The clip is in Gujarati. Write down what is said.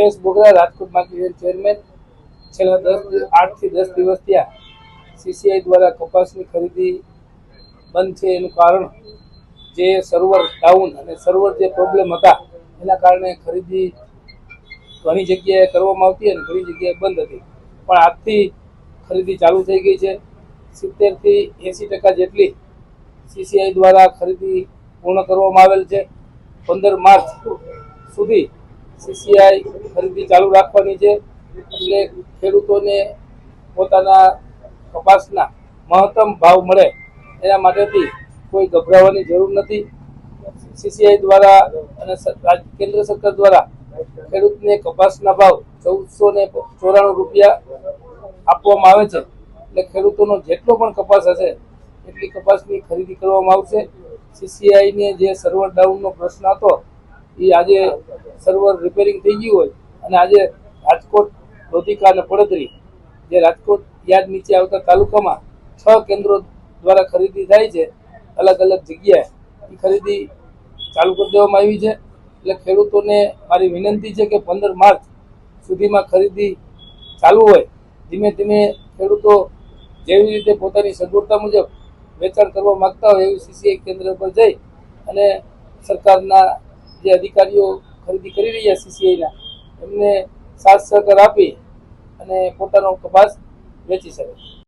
જયેશ બોગરા રાજકોટ માર્કેટ ચેરમેન છેલ્લા 8 થી 10 દિવસ થયા સીસીઆઈ દ્વારા કપાસની ખરીદી બંધ છે. એનું કારણ જે સર્વર ડાઉન અને સર્વર જે પ્રોબ્લેમ હતા એના કારણે ખરીદી ઘણી જગ્યાએ કરવામાં આવતી અને ઘણી જગ્યાએ બંધ હતી. પણ આજથી ખરીદી ચાલુ થઈ ગઈ છે. 70 થી 80% જેટલી સીસીઆઈ દ્વારા ખરીદી પૂર્ણ કરવામાં આવેલ છે. 15 માર્ચ સુધી સીસીઆઈ ખરીદી ચાલુ રાખવાની છે. એટલે ખેડૂતોને પોતાના કપાસના મહત્તમ ભાવ મળે એના માટેથી કોઈ ગભરાવાની જરૂર નથી. સીસીઆઈ દ્વારા અને કેન્દ્ર સરકાર દ્વારા ખેડૂતને કપાસના ભાવ 1494 રૂપિયા આપવામાં આવે છે. એટલે ખેડૂતોનો જેટલો પણ કપાસ હશે એટલી કપાસની ખરીદી કરવામાં આવશે. સીસીઆઈને જે સર્વર ડાઉનનો પ્રશ્ન હતો એ આજે સર્વર રિપેરિંગ થઈ ગયું હોય અને આજે રાજકોટ, લોધિકા અને પડદરી જે રાજકોટ યાર્ડ નીચે આવતા તાલુકામાં 6 કેન્દ્રો દ્વારા ખરીદી થાય છે. અલગ અલગ જગ્યાએ એ ખરીદી ચાલુ કરી દેવામાં આવી છે. એટલે ખેડૂતોને મારી વિનંતી છે કે 15 માર્ચ સુધીમાં ખરીદી ચાલુ હોય. ધીમે ધીમે ખેડૂતો જેવી રીતે પોતાની સગવડતા મુજબ વેચાણ કરવા માંગતા હોય એવી સીસીઆઈ કેન્દ્ર પર જઈ અને સરકારના જે અધિકારીઓ ખરીદી કરી રહ્યા સીસીઆઈના એમને સાથ સહકાર આપી અને પોતાનો કપાસ વેચી શકે.